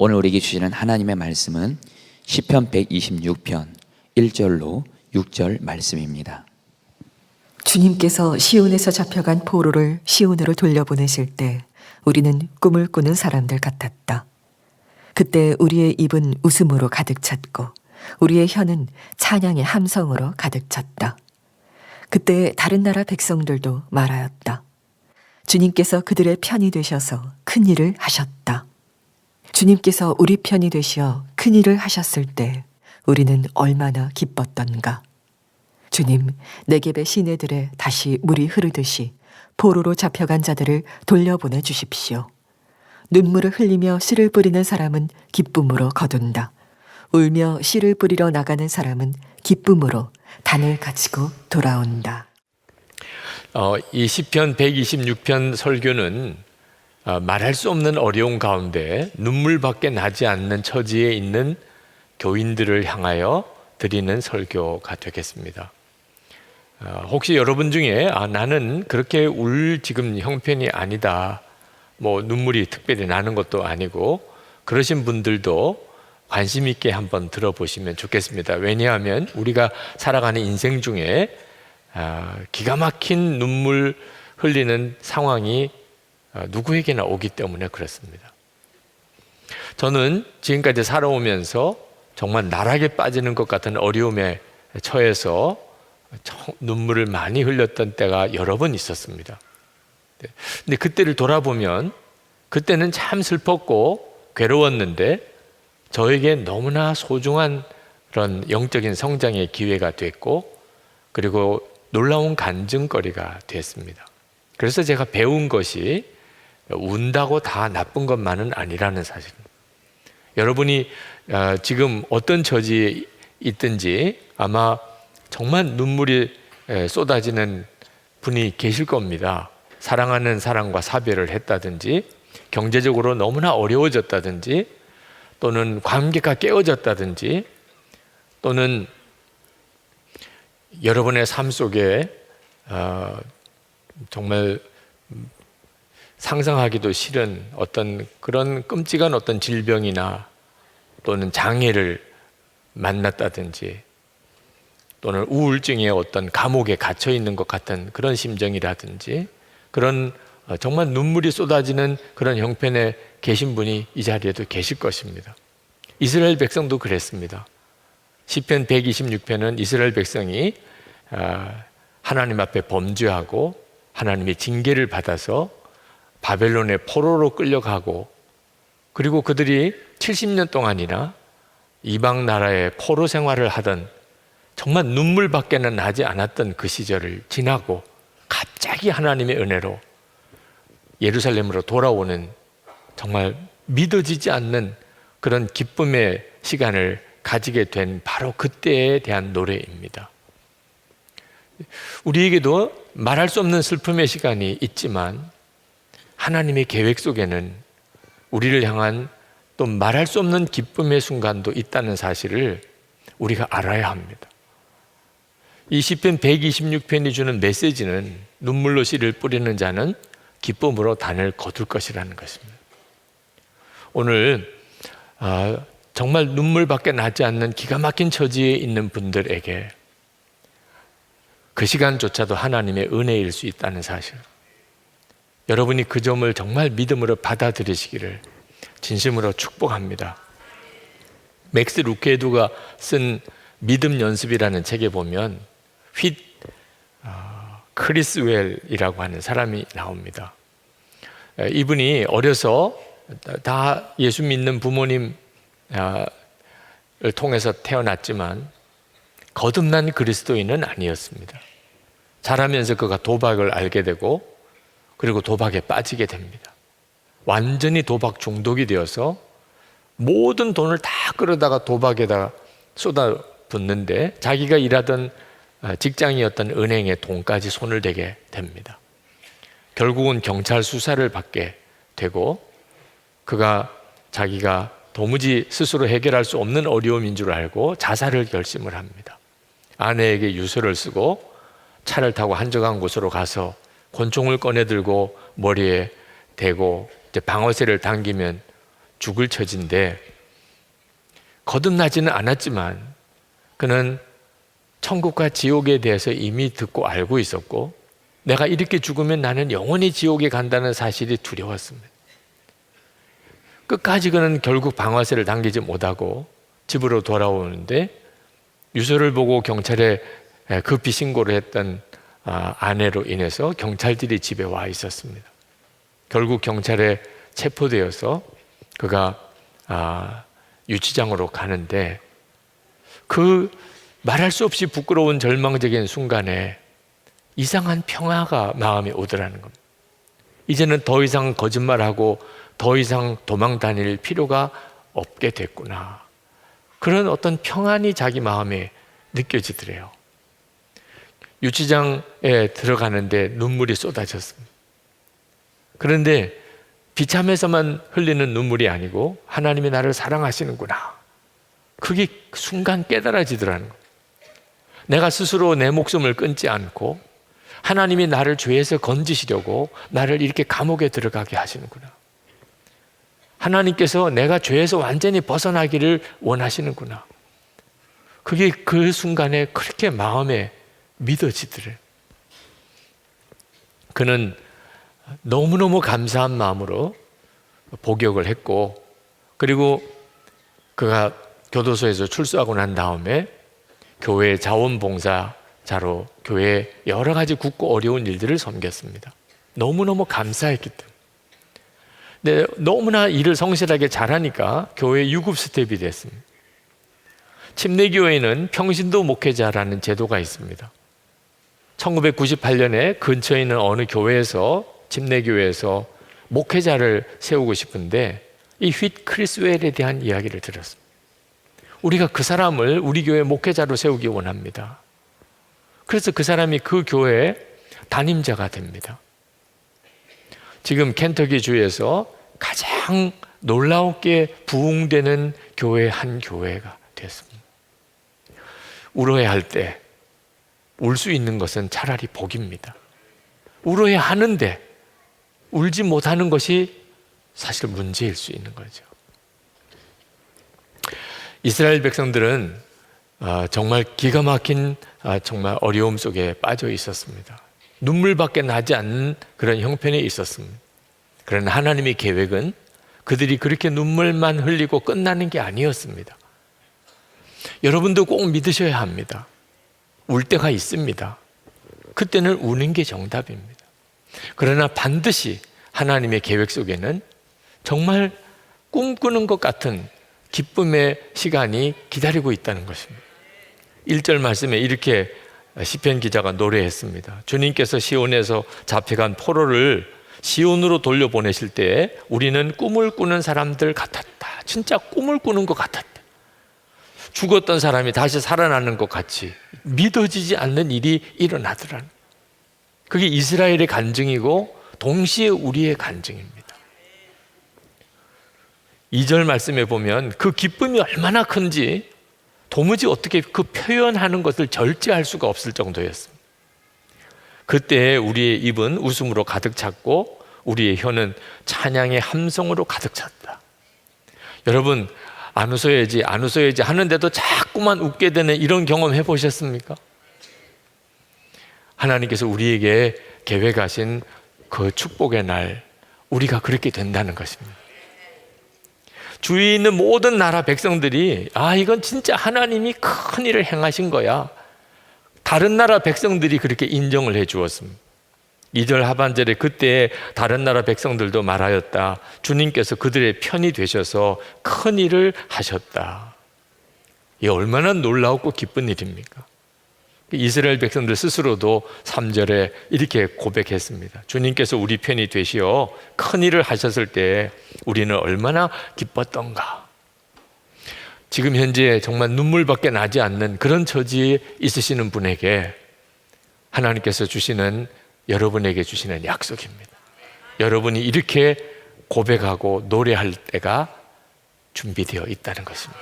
오늘 우리에게 주시는 하나님의 말씀은 시편 126편 1절로 6절 말씀입니다. 주님께서 시온에서 잡혀간 포로를 시온으로 돌려보내실 때 우리는 꿈을 꾸는 사람들 같았다. 그때 우리의 입은 웃음으로 가득 찼고 우리의 혀는 찬양의 함성으로 가득 찼다. 그때 다른 나라 백성들도 말하였다. 주님께서 그들의 편이 되셔서 큰 일을 하셨다. 주님께서 우리 편이 되시어 큰 일을 하셨을 때 우리는 얼마나 기뻤던가. 주님, 네겝의 시내들에 다시 물이 흐르듯이 포로로 잡혀간 자들을 돌려보내 주십시오. 눈물을 흘리며 씨를 뿌리는 사람은 기쁨으로 거둔다. 울며 씨를 뿌리러 나가는 사람은 기쁨으로 단을 가지고 돌아온다. 이 시편 126편 설교는 말할 수 없는 어려움 가운데 눈물밖에 나지 않는 처지에 있는 교인들을 향하여 드리는 설교가 되겠습니다. 혹시 여러분 중에 나는 그렇게 울 지금 형편이 아니다, 눈물이 특별히 나는 것도 아니고 그러신 분들도 관심 있게 한번 들어보시면 좋겠습니다. 왜냐하면 우리가 살아가는 인생 중에 기가 막힌 눈물 흘리는 상황이 누구에게나 오기 때문에 그렇습니다. 저는 지금까지 살아오면서 정말 나락에 빠지는 것 같은 어려움에 처해서 눈물을 많이 흘렸던 때가 여러 번 있었습니다. 근데 그때를 돌아보면 그때는 참 슬펐고 괴로웠는데 저에게 너무나 소중한 그런 영적인 성장의 기회가 됐고 그리고 놀라운 간증거리가 됐습니다. 그래서 제가 배운 것이 운다고 다 나쁜 것만은 아니라는 사실입니다. 여러분이 지금 어떤 처지에 있든지 아마 정말 눈물이 쏟아지는 분이 계실 겁니다. 사랑하는 사람과 사별을 했다든지 경제적으로 너무나 어려워졌다든지 또는 관계가 깨어졌다든지 또는 여러분의 삶 속에 정말 상상하기도 싫은 어떤 그런 끔찍한 어떤 질병이나 또는 장애를 만났다든지 또는 우울증의 어떤 감옥에 갇혀 있는 것 같은 그런 심정이라든지 그런 정말 눈물이 쏟아지는 그런 형편에 계신 분이 이 자리에도 계실 것입니다. 이스라엘 백성도 그랬습니다. 시편 126편은 이스라엘 백성이 하나님 앞에 범죄하고 하나님의 징계를 받아서 바벨론의 포로로 끌려가고 그리고 그들이 70년 동안이나 이방 나라의 포로 생활을 하던 정말 눈물밖에는 나지 않았던 그 시절을 지나고 갑자기 하나님의 은혜로 예루살렘으로 돌아오는 정말 믿어지지 않는 그런 기쁨의 시간을 가지게 된 바로 그때에 대한 노래입니다. 우리에게도 말할 수 없는 슬픔의 시간이 있지만 하나님의 계획 속에는 우리를 향한 또 말할 수 없는 기쁨의 순간도 있다는 사실을 우리가 알아야 합니다. 이 시편 126편이 주는 메시지는 눈물로 씨를 뿌리는 자는 기쁨으로 단을 거둘 것이라는 것입니다. 오늘 정말 눈물밖에 나지 않는 기가 막힌 처지에 있는 분들에게 그 시간조차도 하나님의 은혜일 수 있다는 사실, 여러분이 그 점을 정말 믿음으로 받아들이시기를 진심으로 축복합니다. 맥스 루케두가 쓴 믿음 연습이라는 책에 보면 크리스웰이라고 하는 사람이 나옵니다. 이분이 어려서 다 예수 믿는 부모님을 통해서 태어났지만 거듭난 그리스도인은 아니었습니다. 자라면서 그가 도박을 알게 되고 그리고 도박에 빠지게 됩니다. 완전히 도박 중독이 되어서 모든 돈을 다 끌어다가 도박에다가 쏟아붓는데 자기가 일하던 직장이었던 은행에 돈까지 손을 대게 됩니다. 결국은 경찰 수사를 받게 되고 그가 자기가 도무지 스스로 해결할 수 없는 어려움인 줄 알고 자살을 결심을 합니다. 아내에게 유서를 쓰고 차를 타고 한적한 곳으로 가서 권총을 꺼내 들고 머리에 대고 이제 방어쇠를 당기면 죽을 처지인데 거듭나지는 않았지만 그는 천국과 지옥에 대해서 이미 듣고 알고 있었고 내가 이렇게 죽으면 나는 영원히 지옥에 간다는 사실이 두려웠습니다. 끝까지 그는 결국 방아쇠를 당기지 못하고 집으로 돌아오는데 유서를 보고 경찰에 급히 신고를 했던 아내로 인해서 경찰들이 집에 와 있었습니다. 결국 경찰에 체포되어서 그가 유치장으로 가는데 그 말할 수 없이 부끄러운 절망적인 순간에 이상한 평화가 마음에 오더라는 겁니다. 이제는 더 이상 거짓말하고 더 이상 도망 다닐 필요가 없게 됐구나. 그런 어떤 평안이 자기 마음에 느껴지더래요. 유치장에 들어가는데 눈물이 쏟아졌습니다. 그런데 비참해서만 흘리는 눈물이 아니고 하나님이 나를 사랑하시는구나. 그게 순간 깨달아지더라는 거예요. 내가 스스로 내 목숨을 끊지 않고 하나님이 나를 죄에서 건지시려고 나를 이렇게 감옥에 들어가게 하시는구나. 하나님께서 내가 죄에서 완전히 벗어나기를 원하시는구나. 그게 그 순간에 그렇게 마음에 믿어지더래요. 그는 너무너무 감사한 마음으로 복역을 했고 그리고 그가 교도소에서 출소하고 난 다음에 교회 자원봉사자로 교회에 여러 가지 굳고 어려운 일들을 섬겼습니다. 너무너무 감사했기 때문에. 근데 너무나 일을 성실하게 잘하니까 교회 유급 스텝이 됐습니다. 침례교회는 평신도 목회자라는 제도가 있습니다. 1998년에 근처에 있는 어느 교회에서 침례교회에서 목회자를 세우고 싶은데 이 휘트 크리스웰에 대한 이야기를 들었습니다. 우리가 그 사람을 우리 교회 목회자로 세우기 원합니다. 그래서 그 사람이 그 교회의 담임자가 됩니다. 지금 켄터키 주에서 가장 놀라웠게 부흥되는 교회 한 교회가 됐습니다. 울어야 할 때 울 수 있는 것은 차라리 복입니다. 울어야 하는데 울지 못하는 것이 사실 문제일 수 있는 거죠. 이스라엘 백성들은 정말 기가 막힌 정말 어려움 속에 빠져 있었습니다. 눈물밖에 나지 않는 그런 형편에 있었습니다. 그러나 하나님의 계획은 그들이 그렇게 눈물만 흘리고 끝나는 게 아니었습니다. 여러분도 꼭 믿으셔야 합니다. 울 때가 있습니다. 그때는 우는 게 정답입니다. 그러나 반드시 하나님의 계획 속에는 정말 꿈꾸는 것 같은 기쁨의 시간이 기다리고 있다는 것입니다. 1절 말씀에 이렇게 시편 기자가 노래했습니다. 주님께서 시온에서 잡혀간 포로를 시온으로 돌려보내실 때 우리는 꿈을 꾸는 사람들 같았다. 진짜 꿈을 꾸는 것 같았다. 죽었던 사람이 다시 살아나는 것 같이 믿어지지 않는 일이 일어나더라는. 그게 이스라엘의 간증이고 동시에 우리의 간증입니다. 2절 말씀에 보면 그 기쁨이 얼마나 큰지 도무지 어떻게 그 표현하는 것을 절제할 수가 없을 정도였습니다. 그때 우리의 입은 웃음으로 가득 찼고 우리의 혀는 찬양의 함성으로 가득 찼다. 여러분, 안 웃어야지 하는데도 자꾸만 웃게 되는 이런 경험 해보셨습니까? 하나님께서 우리에게 계획하신 그 축복의 날, 우리가 그렇게 된다는 것입니다. 주위에 있는 모든 나라 백성들이 이건 진짜 하나님이 큰 일을 행하신 거야. 다른 나라 백성들이 그렇게 인정을 해 주었습니다. 2절 하반절에 그때 다른 나라 백성들도 말하였다. 주님께서 그들의 편이 되셔서 큰 일을 하셨다. 이게 얼마나 놀라웠고 기쁜 일입니까? 이스라엘 백성들 스스로도 3절에 이렇게 고백했습니다. 주님께서 우리 편이 되시어 큰 일을 하셨을 때 우리는 얼마나 기뻤던가. 지금 현재 정말 눈물밖에 나지 않는 그런 처지에 있으시는 분에게 하나님께서 주시는, 여러분에게 주시는 약속입니다. 여러분이 이렇게 고백하고 노래할 때가 준비되어 있다는 것입니다.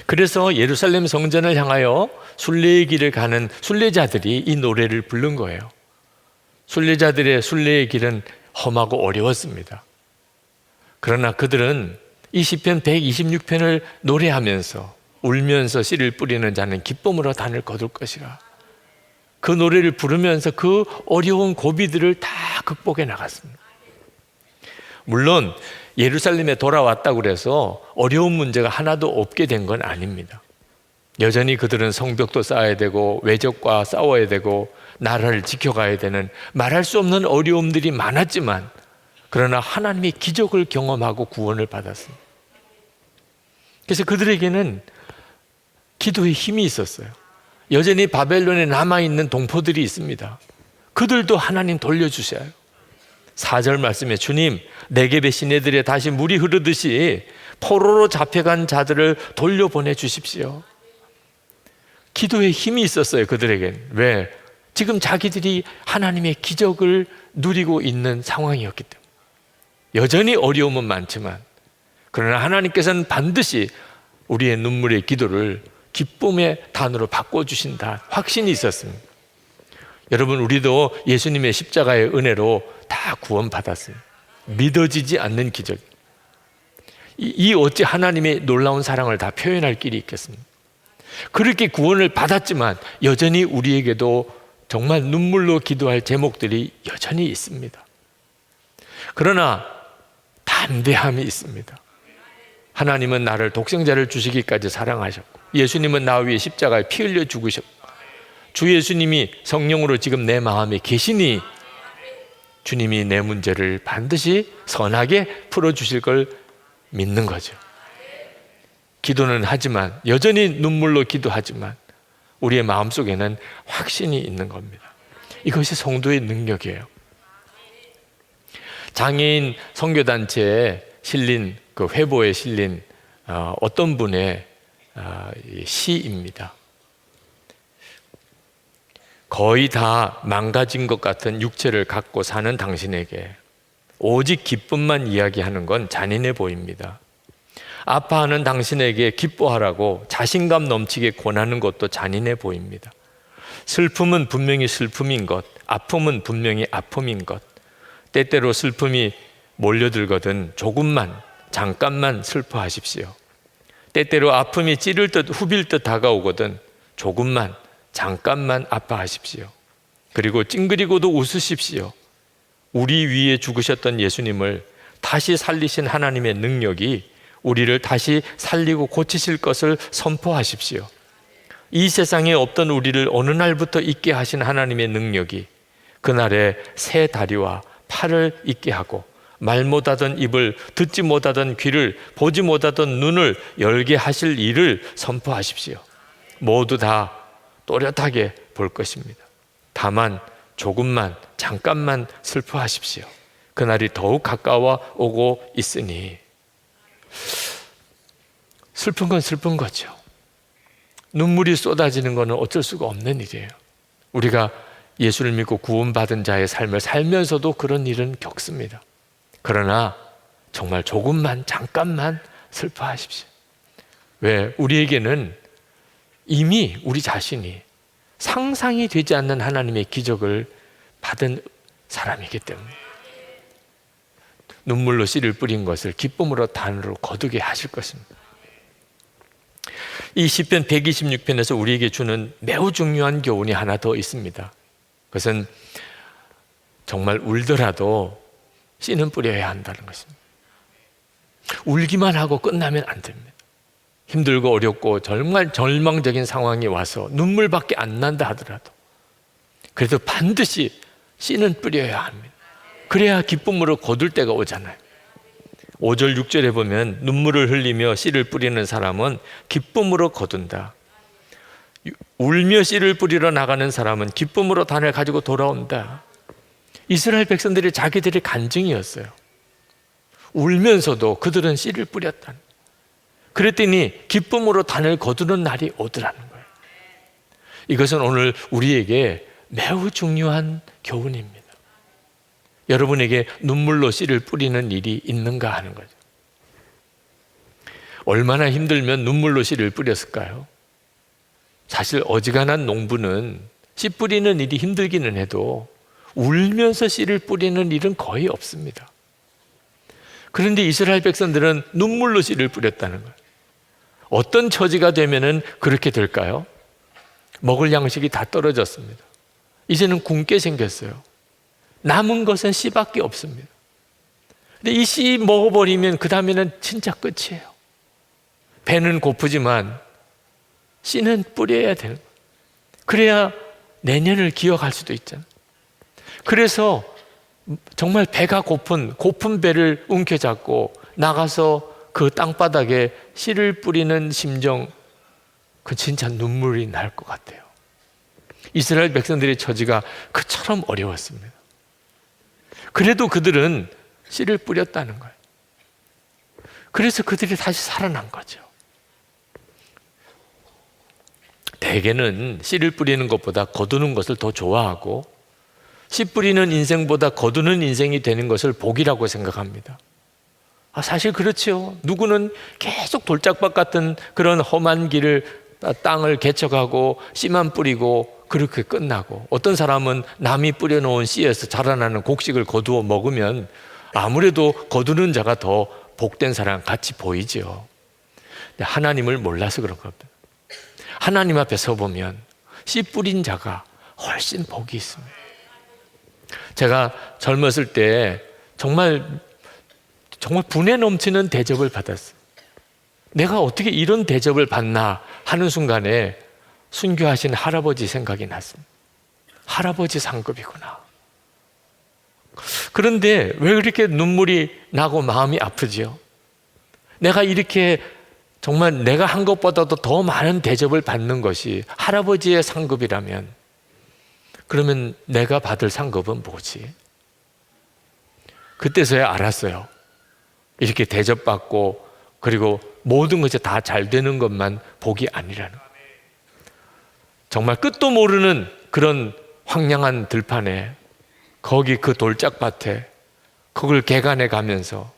그래서 예루살렘 성전을 향하여 순례의 길을 가는 순례자들이 이 노래를 부른 거예요. 순례자들의 순례의 길은 험하고 어려웠습니다. 그러나 그들은 이 시편 126편을 노래하면서 울면서 씨를 뿌리는 자는 기쁨으로 단을 거둘 것이라. 그 노래를 부르면서 그 어려운 고비들을 다 극복해 나갔습니다. 물론 예루살렘에 돌아왔다고 해서 어려운 문제가 하나도 없게 된 건 아닙니다. 여전히 그들은 성벽도 쌓아야 되고 외적과 싸워야 되고 나라를 지켜가야 되는 말할 수 없는 어려움들이 많았지만, 그러나 하나님의 기적을 경험하고 구원을 받았습니다. 그래서 그들에게는 기도의 힘이 있었어요. 여전히 바벨론에 남아있는 동포들이 있습니다. 그들도 하나님 돌려주셔요. 4절 말씀에 주님, 네겝의 시내들에 다시 물이 흐르듯이 포로로 잡혀간 자들을 돌려보내 주십시오. 기도의 힘이 있었어요, 그들에겐. 왜? 지금 자기들이 하나님의 기적을 누리고 있는 상황이었기 때문에. 여전히 어려움은 많지만, 그러나 하나님께서는 반드시 우리의 눈물의 기도를 기쁨의 단으로 바꿔주신다 확신이 있었습니다. 여러분, 우리도 예수님의 십자가의 은혜로 다 구원받았어요. 믿어지지 않는 기적. 이 어찌 하나님의 놀라운 사랑을 다 표현할 길이 있겠습니까? 그렇게 구원을 받았지만 여전히 우리에게도 정말 눈물로 기도할 제목들이 여전히 있습니다. 그러나 담대함이 있습니다. 하나님은 나를 독생자를 주시기까지 사랑하셨고, 예수님은 나 위에 십자가에 피 흘려 죽으셨고, 주 예수님이 성령으로 지금 내 마음에 계시니 주님이 내 문제를 반드시 선하게 풀어주실 걸 믿는 거죠. 기도는 하지만, 여전히 눈물로 기도하지만 우리의 마음속에는 확신이 있는 겁니다. 이것이 성도의 능력이에요. 장애인 선교단체에 실린, 그 회보에 실린 어떤 분의 시입니다. 거의 다 망가진 것 같은 육체를 갖고 사는 당신에게 오직 기쁨만 이야기하는 건 잔인해 보입니다. 아파하는 당신에게 기뻐하라고 자신감 넘치게 권하는 것도 잔인해 보입니다. 슬픔은 분명히 슬픔인 것, 아픔은 분명히 아픔인 것, 때때로 슬픔이 몰려들거든 조금만, 잠깐만 슬퍼하십시오. 때때로 아픔이 찌를 듯 후빌 듯 다가오거든 조금만, 잠깐만 아파하십시오. 그리고 찡그리고도 웃으십시오. 우리 위에 죽으셨던 예수님을 다시 살리신 하나님의 능력이 우리를 다시 살리고 고치실 것을 선포하십시오. 이 세상에 없던 우리를 어느 날부터 있게 하신 하나님의 능력이 그날에 새 다리와 팔을 있게 하고, 말 못하던 입을, 듣지 못하던 귀를, 보지 못하던 눈을 열게 하실 일을 선포하십시오. 모두 다 또렷하게 볼 것입니다. 다만 조금만, 잠깐만 슬퍼하십시오. 그날이 더욱 가까워 오고 있으니. 슬픈 건 슬픈 거죠. 눈물이 쏟아지는 것은 어쩔 수가 없는 일이에요. 우리가 예수를 믿고 구원받은 자의 삶을 살면서도 그런 일은 겪습니다. 그러나 정말 조금만, 잠깐만 슬퍼하십시오. 왜? 우리에게는 이미 우리 자신이 상상이 되지 않는 하나님의 기적을 받은 사람이기 때문에 눈물로 씨를 뿌린 것을 기쁨으로 단으로 거두게 하실 것입니다. 이 시편 126편에서 우리에게 주는 매우 중요한 교훈이 하나 더 있습니다. 그것은 정말 울더라도 씨는 뿌려야 한다는 것입니다. 울기만 하고 끝나면 안 됩니다. 힘들고 어렵고 정말 절망적인 상황이 와서 눈물밖에 안 난다 하더라도 그래도 반드시 씨는 뿌려야 합니다. 그래야 기쁨으로 거둘 때가 오잖아요. 5절 6절에 보면 눈물을 흘리며 씨를 뿌리는 사람은 기쁨으로 거둔다. 울며 씨를 뿌리러 나가는 사람은 기쁨으로 단을 가지고 돌아온다. 이스라엘 백성들이 자기들의 간증이었어요. 울면서도 그들은 씨를 뿌렸다. 그랬더니 기쁨으로 단을 거두는 날이 오더라는 거예요. 이것은 오늘 우리에게 매우 중요한 교훈입니다. 여러분에게 눈물로 씨를 뿌리는 일이 있는가 하는 거죠. 얼마나 힘들면 눈물로 씨를 뿌렸을까요? 사실 어지간한 농부는 씨 뿌리는 일이 힘들기는 해도 울면서 씨를 뿌리는 일은 거의 없습니다. 그런데 이스라엘 백성들은 눈물로 씨를 뿌렸다는 거예요. 어떤 처지가 되면은 그렇게 될까요? 먹을 양식이 다 떨어졌습니다. 이제는 굶게 생겼어요. 남은 것은 씨밖에 없습니다. 근데 이 씨 먹어버리면 그 다음에는 진짜 끝이에요. 배는 고프지만 씨는 뿌려야 되는 거예요. 그래야 내년을 기억할 수도 있잖아요. 그래서 정말 배가 고픈 배를 움켜잡고 나가서 그 땅바닥에 씨를 뿌리는 심정, 그 진짜 눈물이 날 것 같아요. 이스라엘 백성들의 처지가 그처럼 어려웠습니다. 그래도 그들은 씨를 뿌렸다는 거예요. 그래서 그들이 다시 살아난 거죠. 대개는 씨를 뿌리는 것보다 거두는 것을 더 좋아하고 씨 뿌리는 인생보다 거두는 인생이 되는 것을 복이라고 생각합니다. 사실 그렇죠. 누구는 계속 돌짝밭 같은 그런 험한 길을 땅을 개척하고 씨만 뿌리고 그렇게 끝나고, 어떤 사람은 남이 뿌려놓은 씨에서 자라나는 곡식을 거두어 먹으면 아무래도 거두는 자가 더 복된 사람 같이 보이죠. 근데 하나님을 몰라서 그런 겁니다. 하나님 앞에 서보면 씨 뿌린 자가 훨씬 복이 있습니다. 제가 젊었을 때 정말 분에 넘치는 대접을 받았어요. 내가 어떻게 이런 대접을 받나 하는 순간에 순교하신 할아버지 생각이 났습니다. 할아버지 상급이구나. 그런데 왜 그렇게 눈물이 나고 마음이 아프지요? 내가 이렇게 정말 내가 한 것보다도 더 많은 대접을 받는 것이 할아버지의 상급이라면, 그러면 내가 받을 상급은 뭐지? 그때서야 알았어요. 이렇게 대접받고 그리고 모든 것이 다 잘 되는 것만 복이 아니라는 거예요. 정말 끝도 모르는 그런 황량한 들판에, 거기 그 돌짝밭에 그걸 개간해 가면서,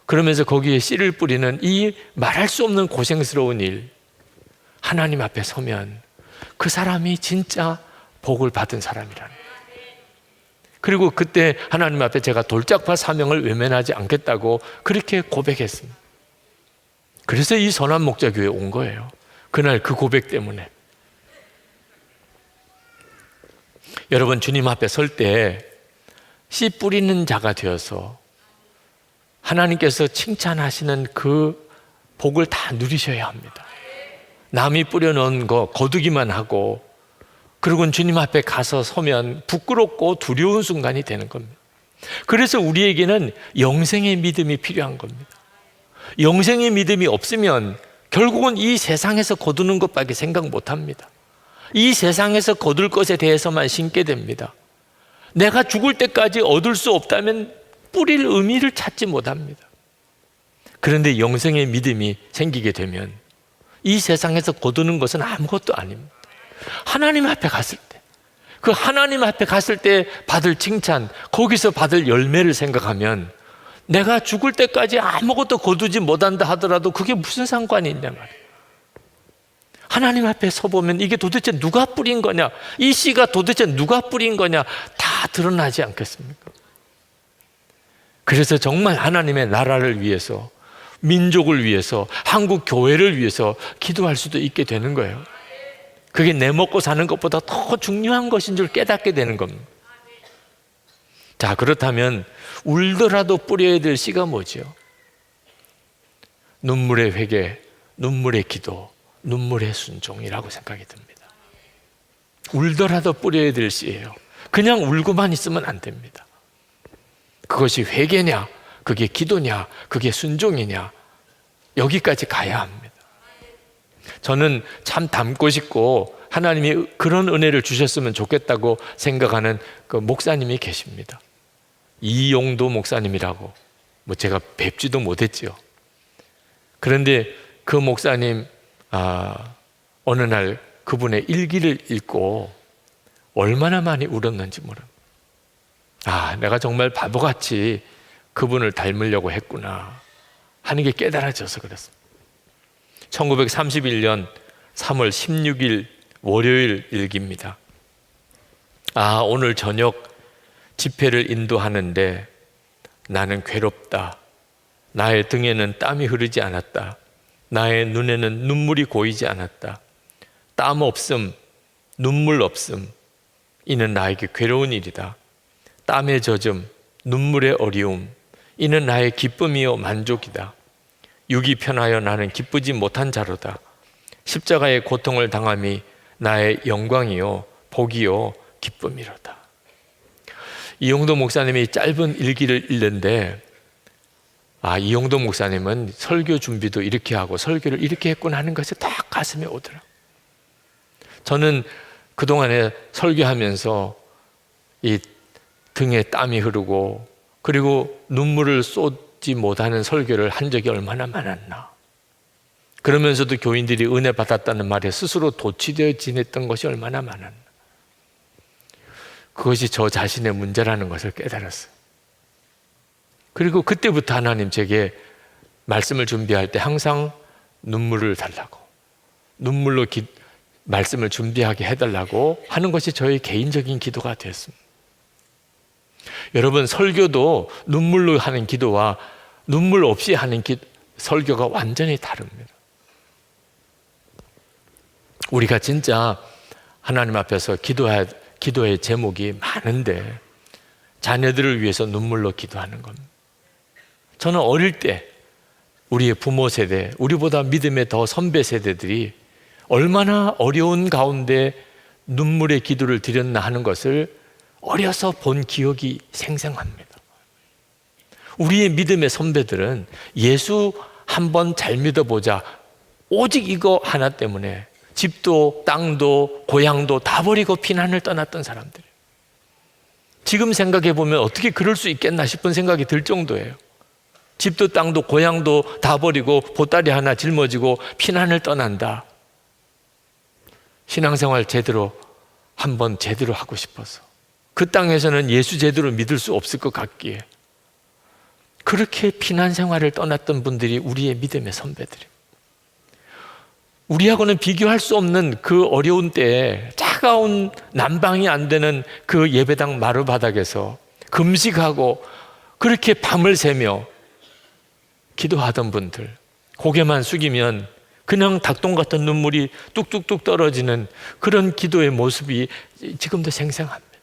그러면서 거기에 씨를 뿌리는 이 말할 수 없는 고생스러운 일, 하나님 앞에 서면 그 사람이 진짜 복을 받은 사람이라는 거예요. 그리고 그때 하나님 앞에 제가 돌짝밭 사명을 외면하지 않겠다고 그렇게 고백했습니다. 그래서 이 선한 목자교회에 온 거예요. 그날 그 고백 때문에. 여러분, 주님 앞에 설 때 씨 뿌리는 자가 되어서 하나님께서 칭찬하시는 그 복을 다 누리셔야 합니다. 남이 뿌려놓은 거 거두기만 하고 그리고 주님 앞에 가서 서면 부끄럽고 두려운 순간이 되는 겁니다. 그래서 우리에게는 영생의 믿음이 필요한 겁니다. 영생의 믿음이 없으면 결국은 이 세상에서 거두는 것밖에 생각 못합니다. 이 세상에서 거둘 것에 대해서만 신게 됩니다. 내가 죽을 때까지 얻을 수 없다면 뿌릴 의미를 찾지 못합니다. 그런데 영생의 믿음이 생기게 되면 이 세상에서 거두는 것은 아무것도 아닙니다. 하나님 앞에 갔을 때, 그 하나님 앞에 갔을 때 받을 칭찬, 거기서 받을 열매를 생각하면 내가 죽을 때까지 아무것도 거두지 못한다 하더라도 그게 무슨 상관이 있냐 말이에요. 하나님 앞에 서보면 이게 도대체 누가 뿌린 거냐, 이 씨가 도대체 누가 뿌린 거냐 다 드러나지 않겠습니까? 그래서 정말 하나님의 나라를 위해서, 민족을 위해서, 한국 교회를 위해서 기도할 수도 있게 되는 거예요. 그게 내 먹고 사는 것보다 더 중요한 것인 줄 깨닫게 되는 겁니다. 자, 그렇다면 울더라도 뿌려야 될 씨가 뭐죠? 눈물의 회개, 눈물의 기도, 눈물의 순종이라고 생각이 듭니다. 울더라도 뿌려야 될 씨예요. 그냥 울고만 있으면 안 됩니다. 그것이 회개냐, 그게 기도냐, 그게 순종이냐, 여기까지 가야 합니다. 저는 참 닮고 싶고 하나님이 그런 은혜를 주셨으면 좋겠다고 생각하는 그 목사님이 계십니다. 이용도 목사님이라고, 제가 뵙지도 못했죠. 그런데 그 목사님 어느 날 그분의 일기를 읽고 얼마나 많이 울었는지 모릅니다. 내가 정말 바보같이 그분을 닮으려고 했구나 하는 게 깨달아져서 그랬습니다. 1931년 3월 16일 월요일 일기입니다. 오늘 저녁 집회를 인도하는데 나는 괴롭다. 나의 등에는 땀이 흐르지 않았다. 나의 눈에는 눈물이 고이지 않았다. 땀 없음, 눈물 없음, 이는 나에게 괴로운 일이다. 땀의 젖음, 눈물의 어려움, 이는 나의 기쁨이요 만족이다. 육이 편하여 나는 기쁘지 못한 자로다. 십자가의 고통을 당함이 나의 영광이요 복이요 기쁨이로다. 이용도 목사님이 짧은 일기를 읽는데, 이용도 목사님은 설교 준비도 이렇게 하고 설교를 이렇게 했구나 하는 것이 딱 가슴에 오더라. 저는 그동안에 설교하면서 이 등에 땀이 흐르고 그리고 눈물을 쏟지 못하는 설교를 한 적이 얼마나 많았나. 그러면서도 교인들이 은혜 받았다는 말에 스스로 도취되어 지냈던 것이 얼마나 많았나. 그것이 저 자신의 문제라는 것을 깨달았어요. 그리고 그때부터 하나님 제게 말씀을 준비할 때 항상 눈물을 달라고, 눈물로 말씀을 준비하게 해달라고 하는 것이 저의 개인적인 기도가 되었습니다. 여러분, 설교도 눈물로 하는 기도와 눈물 없이 하는 설교가 완전히 다릅니다. 우리가 진짜 하나님 앞에서 기도의 제목이 많은데 자녀들을 위해서 눈물로 기도하는 겁니다. 저는 어릴 때 우리의 부모 세대, 우리보다 믿음의 더 선배 세대들이 얼마나 어려운 가운데 눈물의 기도를 드렸나 하는 것을 어려서 본 기억이 생생합니다. 우리의 믿음의 선배들은 예수 한번 잘 믿어보자, 오직 이거 하나 때문에 집도 땅도 고향도 다 버리고 피난을 떠났던 사람들이에요. 지금 생각해 보면 어떻게 그럴 수 있겠나 싶은 생각이 들 정도예요. 집도 땅도 고향도 다 버리고 보따리 하나 짊어지고 피난을 떠난다. 신앙생활 한번 제대로 하고 싶어서, 그 땅에서는 예수 제대로 믿을 수 없을 것 같기에 그렇게 피난 생활을 떠났던 분들이 우리의 믿음의 선배들이에요. 우리하고는 비교할 수 없는 그 어려운 때에 차가운 난방이 안 되는 그 예배당 마루바닥에서 금식하고 그렇게 밤을 새며 기도하던 분들, 고개만 숙이면 그냥 닭똥 같은 눈물이 뚝뚝뚝 떨어지는 그런 기도의 모습이 지금도 생생합니다.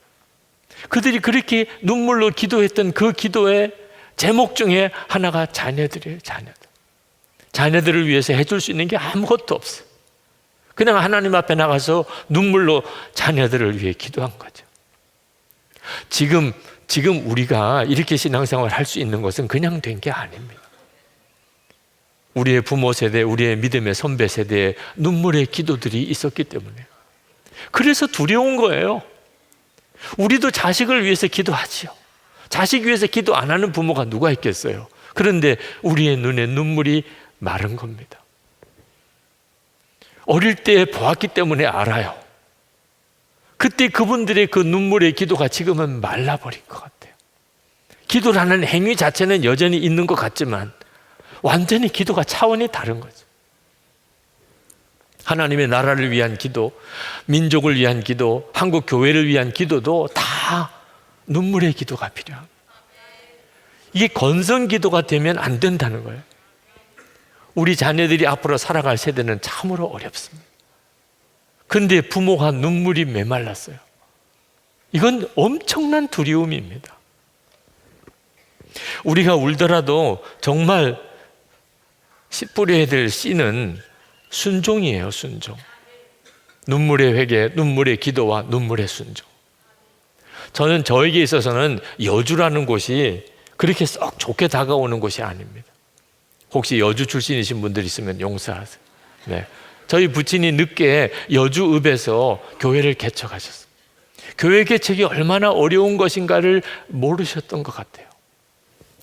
그들이 그렇게 눈물로 기도했던 그 기도의 제목 중에 하나가 자녀들이에요. 자녀들을 위해서 해줄 수 있는 게 아무것도 없어요. 그냥 하나님 앞에 나가서 눈물로 자녀들을 위해 기도한 거죠. 지금 우리가 이렇게 신앙생활을 할 수 있는 것은 그냥 된 게 아닙니다. 우리의 부모 세대, 우리의 믿음의 선배 세대에 눈물의 기도들이 있었기 때문에, 그래서 두려운 거예요. 우리도 자식을 위해서 기도하지요. 자식 위해서 기도 안 하는 부모가 누가 있겠어요? 그런데 우리의 눈에 눈물이 마른 겁니다. 어릴 때 보았기 때문에 알아요. 그때 그분들의 그 눈물의 기도가 지금은 말라버린 것 같아요. 기도라는 행위 자체는 여전히 있는 것 같지만 완전히 기도가 차원이 다른 거죠. 하나님의 나라를 위한 기도, 민족을 위한 기도, 한국 교회를 위한 기도도 다 눈물의 기도가 필요합니다. 이게 건성 기도가 되면 안 된다는 거예요. 우리 자녀들이 앞으로 살아갈 세대는 참으로 어렵습니다. 그런데 부모가 눈물이 메말랐어요. 이건 엄청난 두려움입니다. 우리가 울더라도 정말 뿌려야 될 씨는 순종이에요. 순종. 눈물의 회개, 눈물의 기도와 눈물의 순종. 저는 저에게 있어서는 여주라는 곳이 그렇게 썩 좋게 다가오는 곳이 아닙니다. 혹시 여주 출신이신 분들 있으면 용서하세요. 네. 저희 부친이 늦게 여주읍에서 교회를 개척하셨어요. 교회 개척이 얼마나 어려운 것인가를 모르셨던 것 같아요.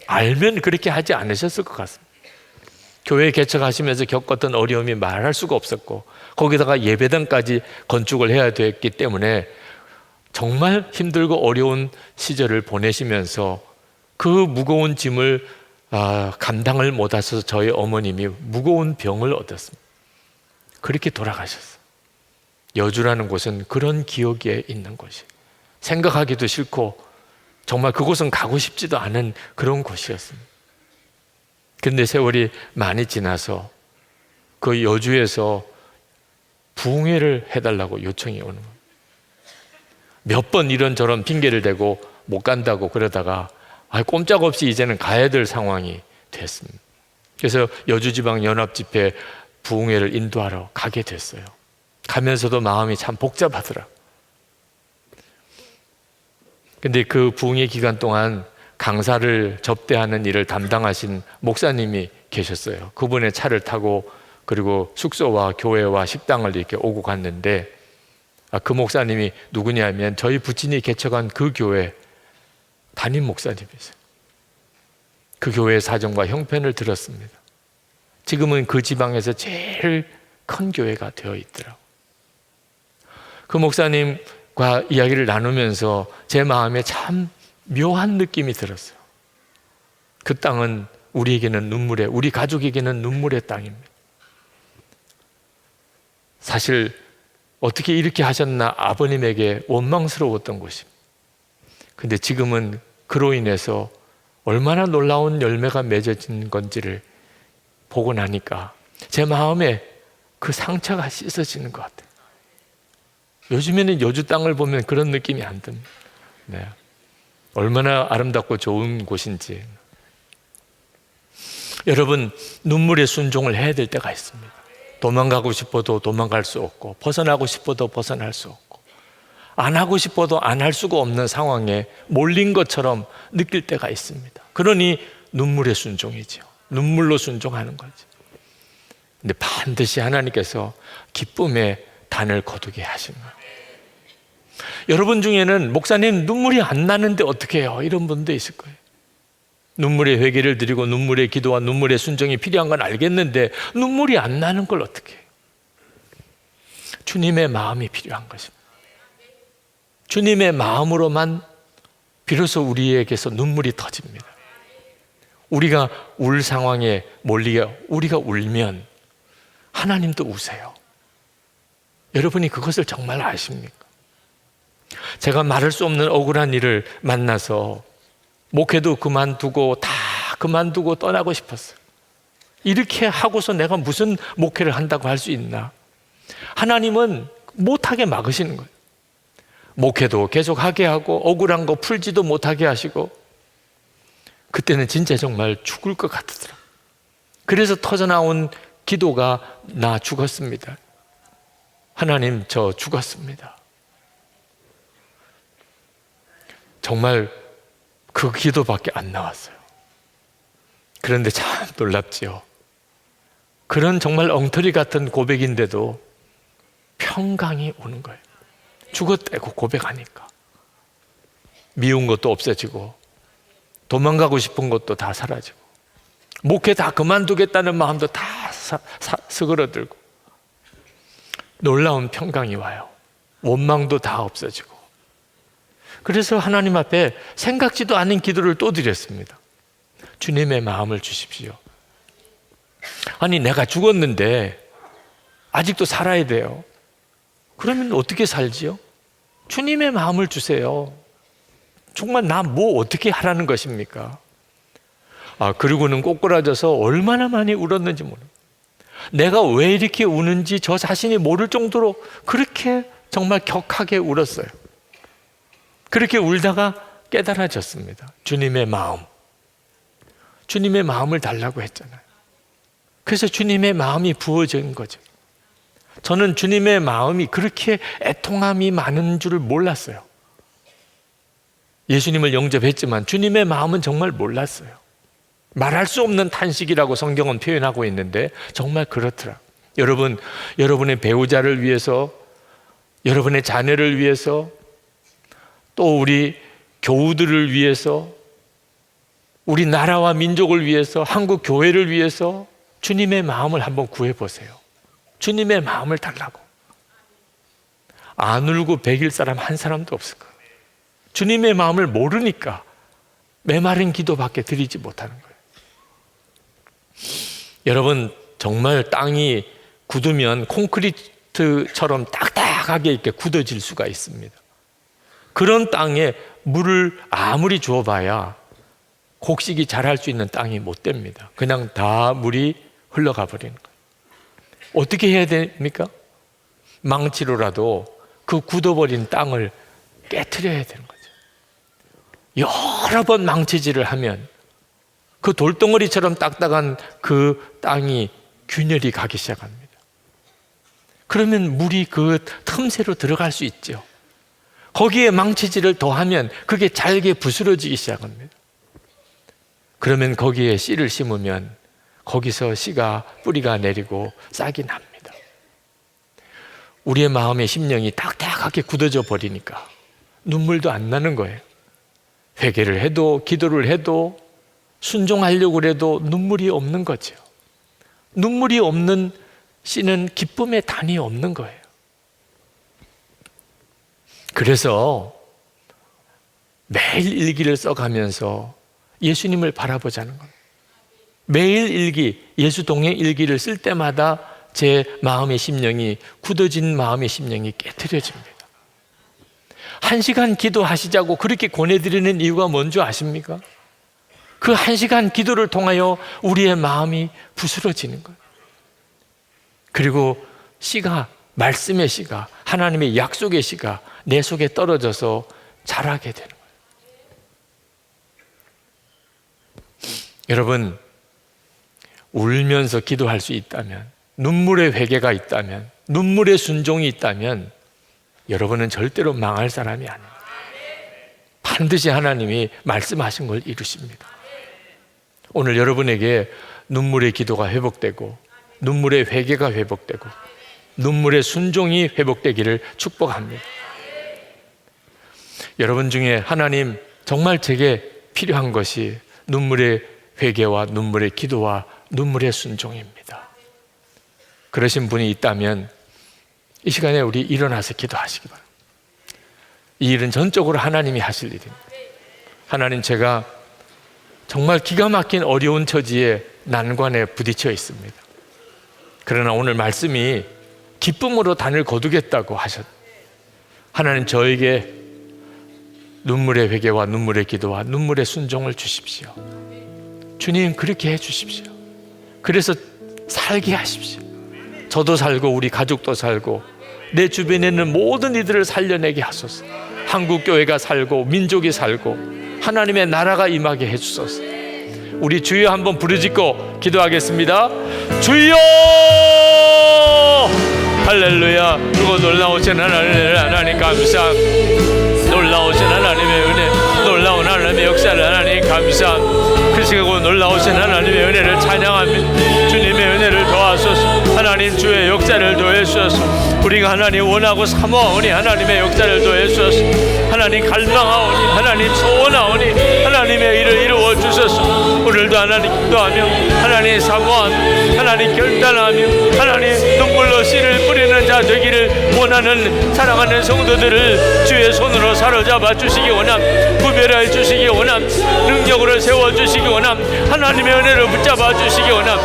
알면 그렇게 하지 않으셨을 것 같습니다. 교회 개척하시면서 겪었던 어려움이 말할 수가 없었고, 거기다가 예배당까지 건축을 해야 됐기 때문에 정말 힘들고 어려운 시절을 보내시면서 그 무거운 짐을 감당을 못하셔서 저희 어머님이 무거운 병을 얻었습니다. 그렇게 돌아가셨어요. 여주라는 곳은 그런 기억에 있는 곳이에요. 생각하기도 싫고 정말 그곳은 가고 싶지도 않은 그런 곳이었습니다. 근데 세월이 많이 지나서 그 여주에서 부흥회를 해달라고 요청이 오는 거예요. 몇 번 이런저런 핑계를 대고 못 간다고 그러다가 꼼짝없이 이제는 가야 될 상황이 됐습니다. 그래서 여주지방연합집회 부흥회를 인도하러 가게 됐어요. 가면서도 마음이 참 복잡하더라고요. 근데 그 부흥회 기간 동안 강사를 접대하는 일을 담당하신 목사님이 계셨어요. 그분의 차를 타고 그리고 숙소와 교회와 식당을 이렇게 오고 갔는데 그 목사님이 누구냐면 저희 부친이 개척한 그 교회 담임 목사님이세요. 그 교회의 사정과 형편을 들었습니다. 지금은 그 지방에서 제일 큰 교회가 되어 있더라고요. 그 목사님과 이야기를 나누면서 제 마음에 참 묘한 느낌이 들었어요. 그 땅은 우리에게는 우리 가족에게는 눈물의 땅입니다. 사실 어떻게 이렇게 하셨나 아버님에게 원망스러웠던 곳입니다. 근데 지금은 그로 인해서 얼마나 놀라운 열매가 맺어진 건지를 보고 나니까 제 마음에 그 상처가 씻어지는 것 같아요. 요즘에는 여주 땅을 보면 그런 느낌이 안 듭니다. 네. 얼마나 아름답고 좋은 곳인지. 여러분, 눈물의 순종을 해야 될 때가 있습니다. 도망가고 싶어도 도망갈 수 없고 벗어나고 싶어도 벗어날 수 없고 안 하고 싶어도 안 할 수가 없는 상황에 몰린 것처럼 느낄 때가 있습니다. 그러니 눈물의 순종이죠. 눈물로 순종하는 거죠. 근데 반드시 하나님께서 기쁨의 단을 거두게 하신 거예요. 여러분 중에는 목사님 눈물이 안 나는데 어떻게 해요? 이런 분도 있을 거예요. 눈물의 회개를 드리고 눈물의 기도와 눈물의 순종이 필요한 건 알겠는데 눈물이 안 나는 걸 어떻게 해요? 주님의 마음이 필요한 것입니다. 주님의 마음으로만 비로소 우리에게서 눈물이 터집니다. 우리가 울 상황에 우리가 울면 하나님도 우세요. 여러분이 그것을 정말 아십니까? 제가 말할 수 없는 억울한 일을 만나서 목회도 그만두고 다 그만두고 떠나고 싶었어요. 이렇게 하고서 내가 무슨 목회를 한다고 할 수 있나? 하나님은 못하게 막으시는 거예요. 목회도 계속 하게 하고 억울한 거 풀지도 못하게 하시고 그때는 진짜 정말 죽을 것 같더라. 그래서 터져나온 기도가 나 죽었습니다. 하나님 저 죽었습니다. 정말 그 기도밖에 안 나왔어요. 그런데 참 놀랍지요. 그런 정말 엉터리 같은 고백인데도 평강이 오는 거예요. 죽었다고 고백하니까 미운 것도 없어지고 도망가고 싶은 것도 다 사라지고 목회 다 그만두겠다는 마음도 다 스그러들고 놀라운 평강이 와요. 원망도 다 없어지고. 그래서 하나님 앞에 생각지도 않은 기도를 또 드렸습니다. 주님의 마음을 주십시오. 아니 내가 죽었는데 아직도 살아야 돼요. 그러면 어떻게 살지요? 주님의 마음을 주세요. 정말 나 뭐 어떻게 하라는 것입니까? 그리고는 꼬꾸라져서 얼마나 많이 울었는지 모릅니다. 내가 왜 이렇게 우는지 저 자신이 모를 정도로 그렇게 정말 격하게 울었어요. 그렇게 울다가 깨달아졌습니다. 주님의 마음. 주님의 마음을 달라고 했잖아요. 그래서 주님의 마음이 부어진 거죠. 저는 주님의 마음이 그렇게 애통함이 많은 줄을 몰랐어요. 예수님을 영접했지만 주님의 마음은 정말 몰랐어요. 말할 수 없는 탄식이라고 성경은 표현하고 있는데 정말 그렇더라. 여러분, 여러분의 배우자를 위해서, 여러분의 자녀를 위해서, 또 우리 교우들을 위해서, 우리 나라와 민족을 위해서, 한국 교회를 위해서 주님의 마음을 한번 구해보세요. 주님의 마음을 달라고. 안 울고 배길 사람 한 사람도 없을 거예요. 주님의 마음을 모르니까 메마른 기도밖에 드리지 못하는 거예요. 여러분, 정말 땅이 굳으면 콘크리트처럼 딱딱하게 이렇게 굳어질 수가 있습니다. 그런 땅에 물을 아무리 주어봐야 곡식이 자랄 수 있는 땅이 못 됩니다. 그냥 다 물이 흘러가 버리는 거예요. 어떻게 해야 됩니까? 망치로라도 그 굳어버린 땅을 깨트려야 되는 거죠. 여러 번 망치질을 하면 그 돌덩어리처럼 딱딱한 그 땅이 균열이 가기 시작합니다. 그러면 물이 그 틈새로 들어갈 수 있죠. 거기에 망치질을 더하면 그게 잘게 부스러지기 시작합니다. 그러면 거기에 씨를 심으면 거기서 씨가 뿌리가 내리고 싹이 납니다. 우리의 마음의 심령이 딱딱하게 굳어져 버리니까 눈물도 안 나는 거예요. 회개를 해도 기도를 해도 순종하려고 해도 눈물이 없는 거죠. 눈물이 없는 씨는 기쁨의 단이 없는 거예요. 그래서 매일 일기를 써가면서 예수님을 바라보자는 겁니다. 매일 일기, 예수 동행 일기를 쓸 때마다 제 마음의 심령이, 굳어진 마음의 심령이 깨트려집니다. 1시간 기도하시자고 그렇게 권해드리는 이유가 뭔지 아십니까? 그 1시간 기도를 통하여 우리의 마음이 부스러지는 거예요. 그리고 씨가, 말씀의 씨가, 하나님의 약속의 씨가 내 속에 떨어져서 자라게 되는 거예요. 여러분, 울면서 기도할 수 있다면, 눈물의 회개가 있다면, 눈물의 순종이 있다면 여러분은 절대로 망할 사람이 아닙니다. 반드시 하나님이 말씀하신 걸 이루십니다. 오늘 여러분에게 눈물의 기도가 회복되고 눈물의 회개가 회복되고 눈물의 순종이 회복되기를 축복합니다. 여러분 중에 하나님, 정말 제게 필요한 것이 눈물의 회개와 눈물의 기도와 눈물의 순종입니다. 그러신 분이 있다면 이 시간에 우리 일어나서 기도하시기 바랍니다. 이 일은 전적으로 하나님이 하실 일입니다. 하나님, 제가 정말 기가 막힌 어려운 처지에 난관에 부딪혀 있습니다. 그러나 오늘 말씀이 기쁨으로 단을 거두겠다고 하셨. 하나님, 저에게 눈물의 회개와 눈물의 기도와 눈물의 순종을 주십시오. 주님, 그렇게 해 주십시오. 그래서 살게 하십시오. 저도 살고 우리 가족도 살고 내 주변에 있는 모든 이들을 살려내게 하소서. 한국교회가 살고 민족이 살고 하나님의 나라가 임하게 해주소서. 우리 주여 한번 부르짖고 기도하겠습니다. 주여! 할렐루야. 그리고 놀라우신 하나님 감사합니다. 놀라우신 하나님의 은혜, 놀라운 하나님의 역사를 하나님 감사합니다. 크시고 놀라우신 하나님의 은혜를 찬양합니다. 주님의 은혜를 더하소서. 하나님, 주의 역사를 더해주소서. 우리가 하나님 원하고 사모하오니 하나님의 역사를 더해주소서. 하나님 갈망하오니, 하나님 소원하오니 하나님의 일을 이루어 주소서. 오늘도 하나님 기도하며 하나님 사모하며 하나님 결단하며 하나님 눈물로 씨를 뿌리는 자 되기를 원하는 사랑하는 성도들을 주의 손으로 사로잡아 주시기 원함. 구별해 주시기 원함. 능력으로 세워주시기 원함. 하나님의 은혜를 붙잡아 주시기 원함.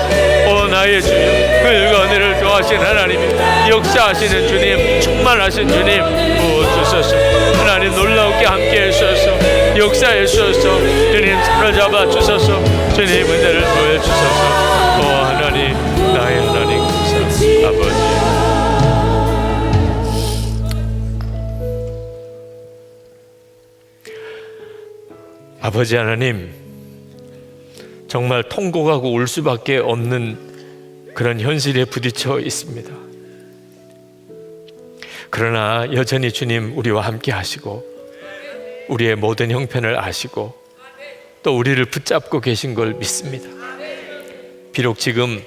오 나의 주여, 그 은혜를 더하신 하나님, 역사하시는 주님, 충만하신 주님 부어주소서. 하나님 놀라우게 함께 해주소서. 역사해 주소서. 주님 사로잡아 주소서. 주님 은혜를 더해 주소서. 오 하나님, 나의 하나님 감사합니다. 아버지, 아버지 하나님, 정말 통곡하고 울 수밖에 없는 그런 현실에 부딪혀 있습니다. 그러나 여전히 주님 우리와 함께 하시고 우리의 모든 형편을 아시고 또 우리를 붙잡고 계신 걸 믿습니다. 비록 지금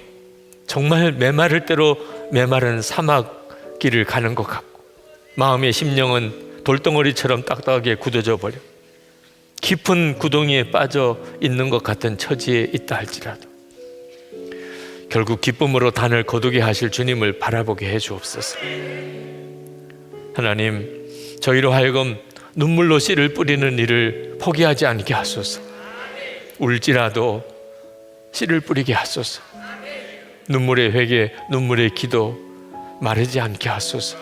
정말 메마를 대로 메마른 사막 길을 가는 것 같고 마음의 심령은 돌덩어리처럼 딱딱하게 굳어져 버려 깊은 구덩이에 빠져 있는 것 같은 처지에 있다 할지라도 결국 기쁨으로 단을 거두게 하실 주님을 바라보게 해 주옵소서. 하나님, 저희로 하여금 눈물로 씨를 뿌리는 일을 포기하지 않게 하소서. 울지라도 씨를 뿌리게 하소서. 눈물의 회개, 눈물의 기도 마르지 않게 하소서.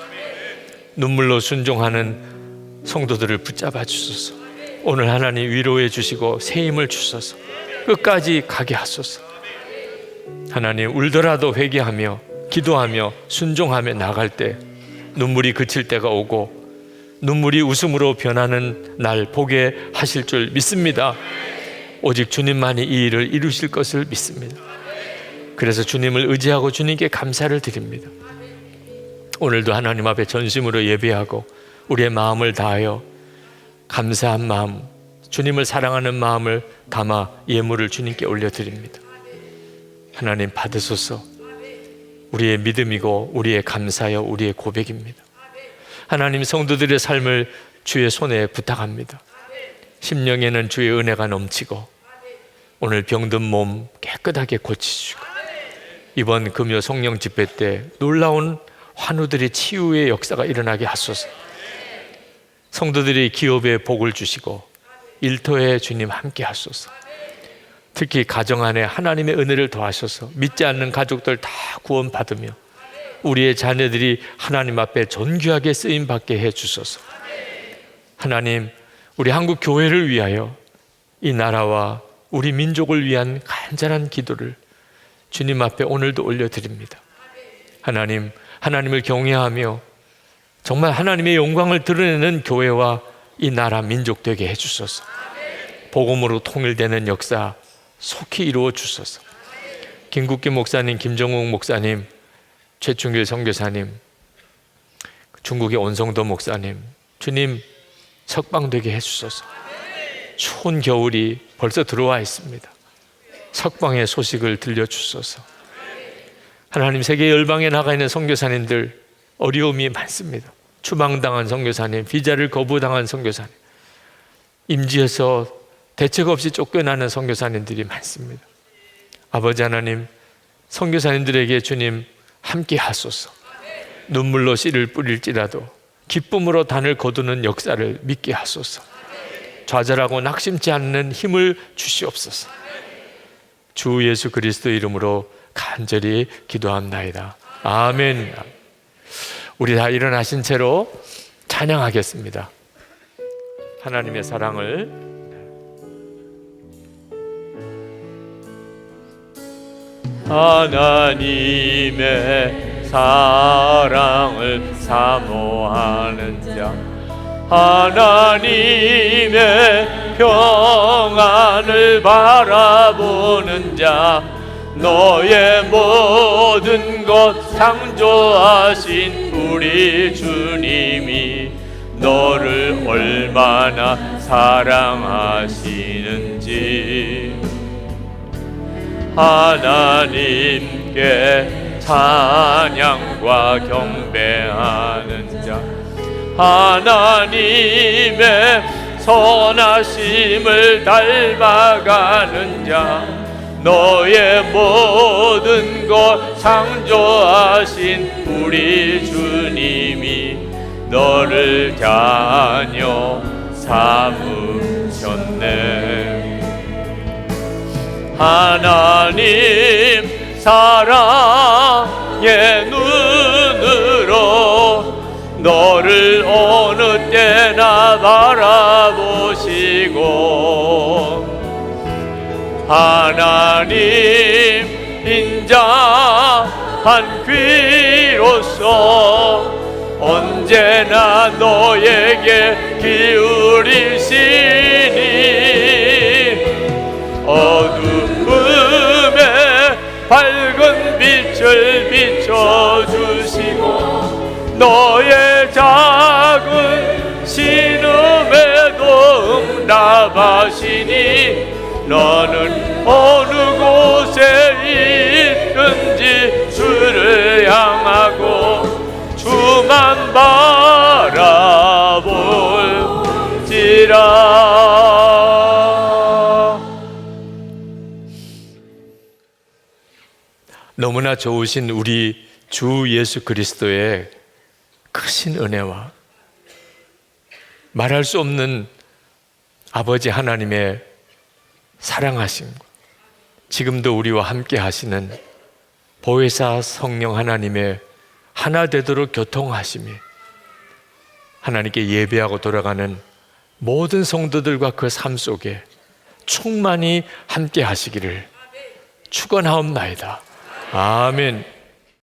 눈물로 순종하는 성도들을 붙잡아 주소서. 오늘 하나님 위로해 주시고 새 힘을 주소서. 끝까지 가게 하소서. 하나님, 울더라도 회개하며 기도하며 순종하며 나갈 때 눈물이 그칠 때가 오고 눈물이 웃음으로 변하는 날 보게 하실 줄 믿습니다. 오직 주님만이 이 일을 이루실 것을 믿습니다. 그래서 주님을 의지하고 주님께 감사를 드립니다. 오늘도 하나님 앞에 전심으로 예배하고 우리의 마음을 다하여 감사한 마음, 주님을 사랑하는 마음을 담아 예물을 주님께 올려드립니다. 하나님 받으소서. 우리의 믿음이고 우리의 감사여 우리의 고백입니다. 하나님, 성도들의 삶을 주의 손에 부탁합니다. 심령에는 주의 은혜가 넘치고 오늘 병든 몸 깨끗하게 고치시고 이번 금요 성령 집회 때 놀라운 환우들의 치유의 역사가 일어나게 하소서. 성도들의 기업에 복을 주시고 일터에 주님 함께 하소서. 특히 가정 안에 하나님의 은혜를 더하셔서 믿지 않는 가족들 다 구원받으며 우리의 자녀들이 하나님 앞에 존귀하게 쓰임받게 해주소서. 하나님, 우리 한국 교회를 위하여 이 나라와 우리 민족을 위한 간절한 기도를 주님 앞에 오늘도 올려드립니다. 하나님, 하나님을 경외하며 정말 하나님의 영광을 드러내는 교회와 이 나라 민족 되게 해주소서. 복음으로 통일되는 역사 속히 이루어 주소서. 김국기 목사님, 김정욱 목사님, 최충길 선교사님, 중국의 온성도 목사님, 주님 석방되게 해주소서. 추운 겨울이 벌써 들어와 있습니다. 석방의 소식을 들려주소서. 하나님, 세계 열방에 나가 있는 선교사님들 어려움이 많습니다. 추방당한 선교사님, 비자를 거부당한 선교사님, 임지에서 대책 없이 쫓겨나는 선교사님들이 많습니다. 아버지 하나님, 선교사님들에게 주님 함께 하소서. 눈물로 씨를 뿌릴지라도 기쁨으로 단을 거두는 역사를 믿게 하소서. 좌절하고 낙심치 않는 힘을 주시옵소서. 주 예수 그리스도 이름으로 간절히 기도합나이다. 아멘. 우리 다 일어나신 채로 찬양하겠습니다. 하나님의 사랑을 하나님의 사랑을 사모하는 자, 하나님의 평안을 바라보는 자, 너의 모든 것 창조하신 우리 주님이 너를 얼마나 사랑하시는지 하나님께 찬양과 경배하는 자, 하나님의 선하심을 닮아가는 자, 너의 모든 것 창조하신 우리 주님이 너를 자녀 삼으셨네. 하나님 사랑의 눈으로 너를 어느 때나 바라보시고 하나님 인자한 귀로서 언제나 너에게 기울이시니 어두움에 밝은 빛을 비춰주시고 너의 작은 신음에도 응답하시니 너는 어느 곳에 있든지 주를 향하고 주만 바라볼지라. 너무나 좋으신 우리 주 예수 그리스도의 크신 은혜와 말할 수 없는 아버지 하나님의 사랑하심과 지금도 우리와 함께 하시는 보혜사 성령 하나님의 하나 되도록 교통하심이 하나님께 예배하고 돌아가는 모든 성도들과 그 삶 속에 충만히 함께 하시기를 축원하옵나이다. 아멘.